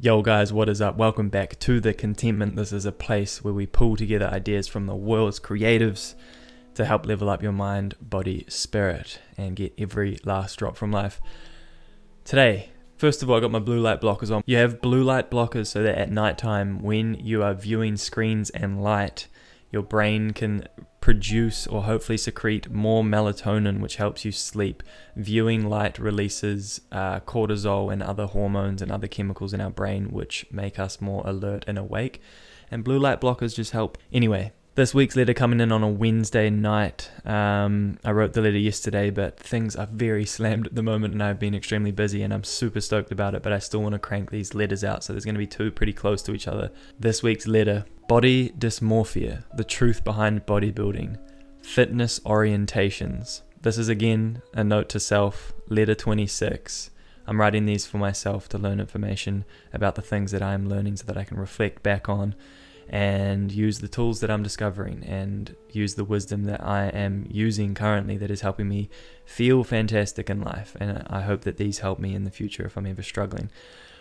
Yo guys, what is up? Welcome back to The Contentment. This is a place where we pull together ideas from the world's creatives to help level up your mind, body, spirit, and get every last drop from life. Today, first of all, I got my blue light blockers on. You have blue light blockers so that at nighttime, when you are viewing screens and light, your brain can produce or hopefully secrete more melatonin, which helps you sleep. Viewing light releases cortisol and other hormones and other chemicals in our brain, which make us more alert and awake. And blue light blockers just help. Anyway, this week's letter coming in on a Wednesday night. I wrote the letter yesterday, but things are very slammed at the moment and I've been extremely busy and I'm super stoked about it, but I still want to crank these letters out. So there's going to be two pretty close to each other. This week's letter: Body-Dysmorphia, the truth behind bodybuilding, fitness orientations. This is again a note to self, letter 26. I'm writing these for myself to learn information about the things that I'm learning so that I can reflect back on and use the tools that I'm discovering and use the wisdom that I am using currently that is helping me feel fantastic in life. And I hope that these help me in the future if I'm ever struggling.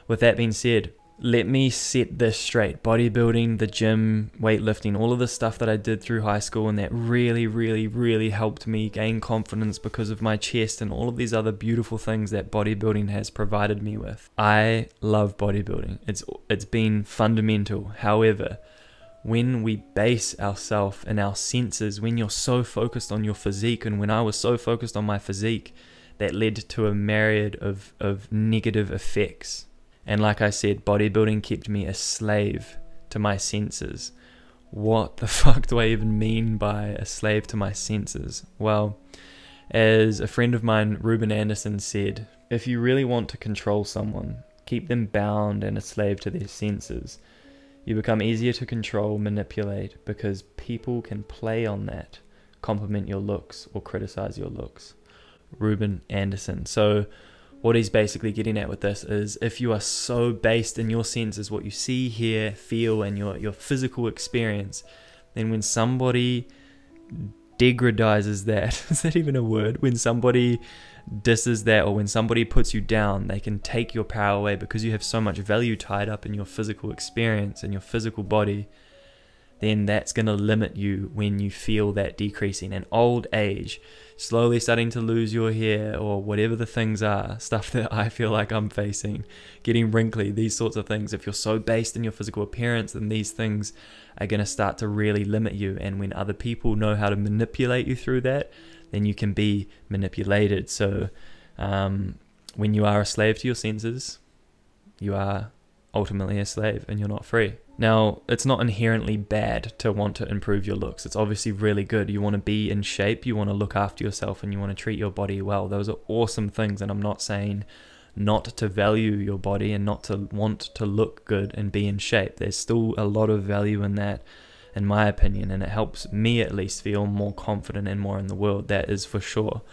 With that being said, let me set this straight. Bodybuilding, the gym, weightlifting, all of the stuff that I did through high school and that really helped me gain confidence because of my chest and all of these other beautiful things that bodybuilding has provided me with. I love bodybuilding. It's been fundamental. However, when we base ourselves and our senses, when you're so focused on your physique, and when I was so focused on my physique, that led to a myriad of negative effects. And like I said, bodybuilding kept me a slave to my senses. What the fuck do I even mean by a slave to my senses? Well, as a friend of mine, Ruben Anderson, said, if you really want to control someone, keep them bound and a slave to their senses. You become easier to control, manipulate, because people can play on that, compliment your looks or criticize your looks. Ruben Anderson. So what he's basically getting at with this is, if you are so based in your senses, what you see, hear, feel, and your physical experience, then when somebody degradizes that, is that even a word? When somebody disses that, or when somebody puts you down, they can take your power away because you have so much value tied up in your physical experience and your physical body. Then that's going to limit you when you feel that decreasing. And old age, slowly starting to lose your hair or whatever the things are, stuff that I feel like I'm facing, getting wrinkly, these sorts of things. If you're so based in your physical appearance, then these things are going to start to really limit you. And when other people know how to manipulate you through that, then you can be manipulated. So when you are a slave to your senses, you are ultimately a slave and you're not free. Now, it's not inherently bad to want to improve your looks. It's obviously really good. You want to be in shape, you want to look after yourself, and you want to treat your body well. Those are awesome things, and I'm not saying not to value your body and not to want to look good and be in shape. There's still a lot of value in that, in my opinion, and it helps me at least feel more confident and more in the world. That is for sure.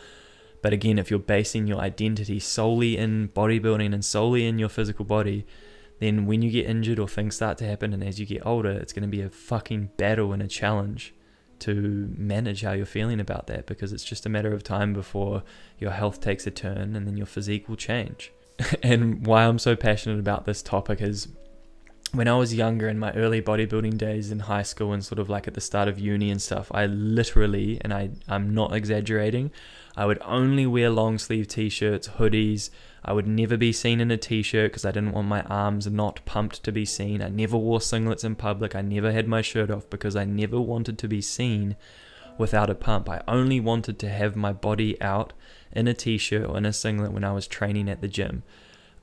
But again, if you're basing your identity solely in bodybuilding and solely in your physical body, then when you get injured or things start to happen, and as you get older, it's going to be a fucking battle and a challenge to manage how you're feeling about that, because it's just a matter of time before your health takes a turn and then your physique will change. And why I'm so passionate about this topic is, when I was younger, in my early bodybuilding days in high school and sort of like at the start of uni and stuff, I literally, and I'm not exaggerating, I would only wear long sleeve t-shirts, hoodies. I would never be seen in a t-shirt because I didn't want my arms not pumped to be seen. I never wore singlets in public. I never had my shirt off because I never wanted to be seen without a pump. I only wanted to have my body out in a t-shirt or in a singlet when I was training at the gym.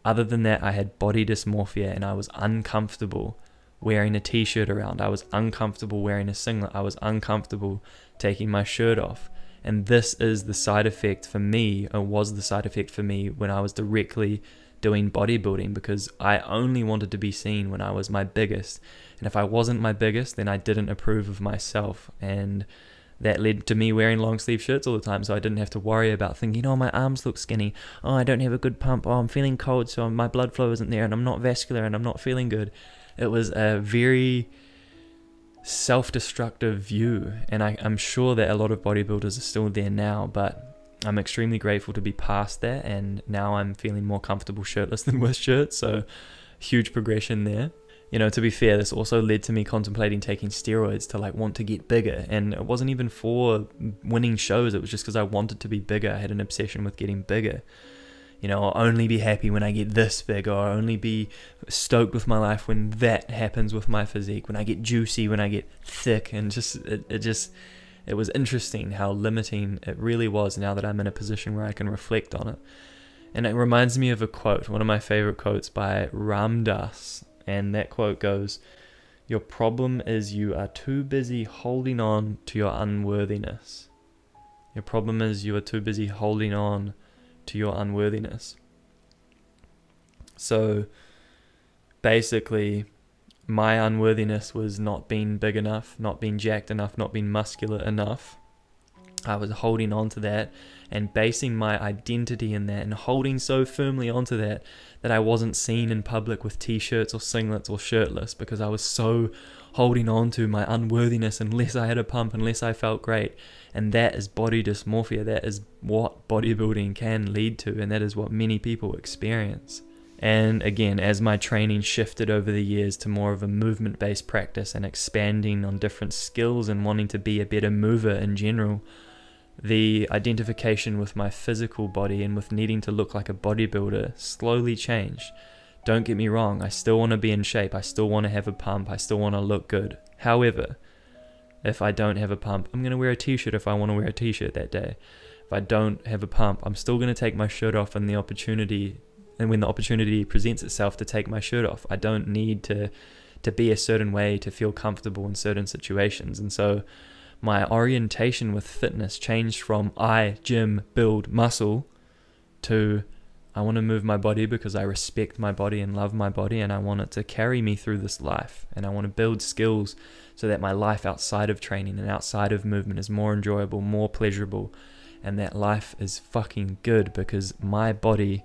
Other than that, I had body dysmorphia and I was uncomfortable wearing a t-shirt around. I was uncomfortable wearing a singlet. I was uncomfortable taking my shirt off. And this is the side effect for me, or was the side effect for me, when I was directly doing bodybuilding, because I only wanted to be seen when I was my biggest. And if I wasn't my biggest, then I didn't approve of myself. And that led to me wearing long sleeve shirts all the time, so I didn't have to worry about thinking, oh, my arms look skinny, oh, I don't have a good pump, oh, I'm feeling cold, so my blood flow isn't there, and I'm not vascular, and I'm not feeling good. It was a very self-destructive view, and I'm sure that a lot of bodybuilders are still there now, but I'm extremely grateful to be past that, and now I'm feeling more comfortable shirtless than with shirts. So huge progression there. You know, to be fair, this also led to me contemplating taking steroids to like want to get bigger. And it wasn't even for winning shows. It was just because I wanted to be bigger. I had an obsession with getting bigger. You know, I'll only be happy when I get this big, or I'll only be stoked with my life when that happens with my physique, when I get juicy, when I get thick. And it was interesting how limiting it really was now that I'm in a position where I can reflect on it. And it reminds me of a quote, one of my favorite quotes by Ram Dass. And that quote goes, "Your problem is you are too busy holding on to your unworthiness." Your problem is you are too busy holding on to your unworthiness. So basically, my unworthiness was not being big enough, not being jacked enough, not being muscular enough. I was holding on to that and basing my identity in that, and holding so firmly onto that that I wasn't seen in public with t-shirts or singlets or shirtless, because I was so holding on to my unworthiness unless I had a pump, unless I felt great. And that is body dysmorphia. That is what bodybuilding can lead to, and that is what many people experience. And again, as my training shifted over the years to more of a movement-based practice and expanding on different skills and wanting to be a better mover in general, the identification with my physical body and with needing to look like a bodybuilder slowly changed. Don't get me wrong, I still want to be in shape, I still want to have a pump, I still want to look good. However, if I don't have a pump, I'm going to wear a t-shirt if I want to wear a t-shirt that day. If I don't have a pump, I'm still going to take my shirt off when the opportunity presents itself to take my shirt off. I don't need to be a certain way to feel comfortable in certain situations. And so my orientation with fitness changed from I gym, build muscle to I want to move my body because I respect my body and love my body, and I want it to carry me through this life. And I want to build skills so that my life outside of training and outside of movement is more enjoyable, more pleasurable, and that life is fucking good, because my body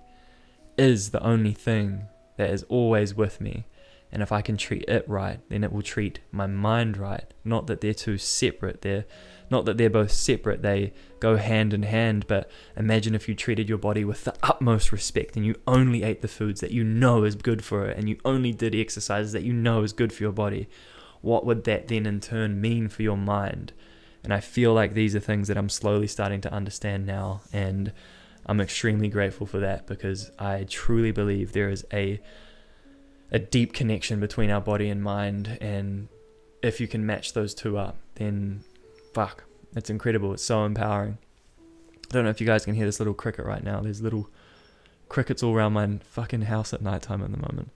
is the only thing that is always with me. And if I can treat it right, then it will treat my mind right. Not that they're two separate. Not that they're both separate. They go hand in hand. But imagine if you treated your body with the utmost respect, and you only ate the foods that you know is good for it, and you only did exercises that you know is good for your body. What would that then in turn mean for your mind? And I feel like these are things that I'm slowly starting to understand now. And I'm extremely grateful for that, because I truly believe there is a deep connection between our body and mind, and if you can match those two up, then fuck, it's incredible. It's so empowering. I don't know if you guys can hear this little cricket right now. There's little crickets all around my fucking house at nighttime at the moment.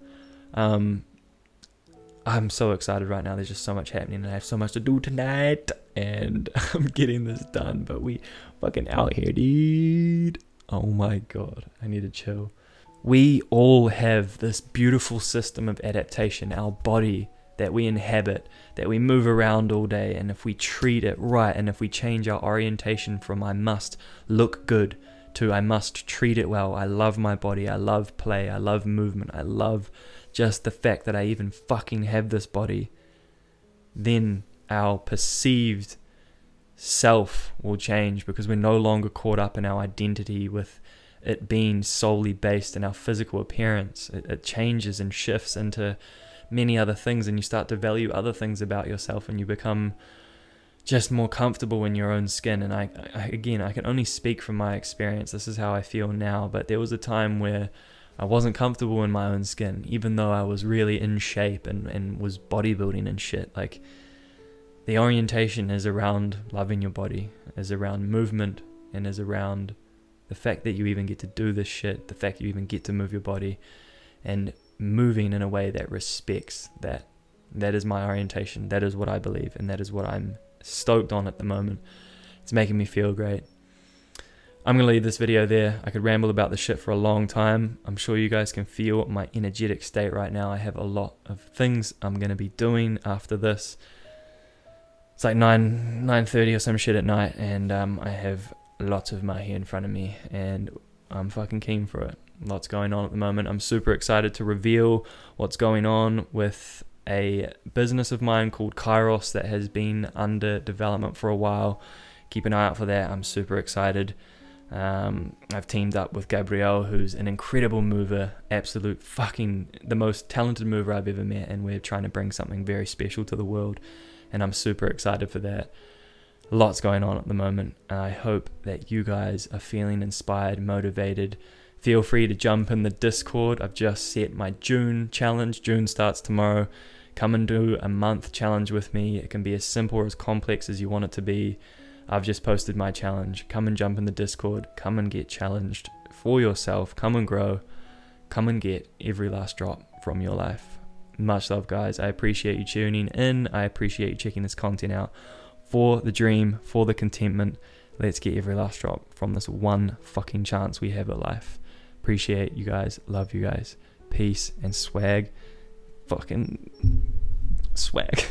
I'm so excited right now. There's just so much happening, and I have so much to do tonight, and I'm getting this done, but we fucking out here, dude. Oh my god, I need to chill. We all have this beautiful system of adaptation, our body that we inhabit, that we move around all day, and if we treat it right, and if we change our orientation from I must look good to I must treat it well, I love my body, I love play, I love movement, I love just the fact that I even fucking have this body, then our perceived self will change, because we're no longer caught up in our identity with it being solely based in our physical appearance. It changes and shifts into many other things, and you start to value other things about yourself, and you become just more comfortable in your own skin. And I can only speak from my experience. This is how I feel now, but there was a time where I wasn't comfortable in my own skin, even though I was really in shape and was bodybuilding and shit. Like, the orientation is around loving your body, is around movement, and is around the fact that you even get to do this shit, the fact you even get to move your body, and moving in a way that respects that. That is my orientation. That is what I believe, and that is what I'm stoked on at the moment. It's making me feel great. I'm going to leave this video there. I could ramble about this shit for a long time. I'm sure you guys can feel my energetic state right now. I have a lot of things I'm going to be doing after this. It's like 9:30 or some shit at night, and I have lots of mahi in front of me, and I'm fucking keen for it. Lots going on at the moment. I'm super excited to reveal what's going on with a business of mine called Kairos that has been under development for a while. Keep an eye out for that. I'm super excited. I've teamed up with Gabrielle, who's an incredible mover, absolute fucking the most talented mover I've ever met, and we're trying to bring something very special to the world, and I'm super excited for that. Lots going on at the moment. I hope that you guys are feeling inspired, motivated. Feel free to jump in the Discord. I've just set my June challenge. June starts tomorrow. Come and do a month challenge with me. It can be as simple or as complex as you want it to be. I've just posted my challenge. Come and jump in the Discord. Come and get challenged for yourself. Come and grow. Come and get every last drop from your life. Much love, guys. I appreciate you tuning in. I appreciate you checking this content out. For the dream, for the contentment, let's get every last drop from this one fucking chance we have at life. Appreciate you guys. Love you guys. Peace and swag. Fucking swag.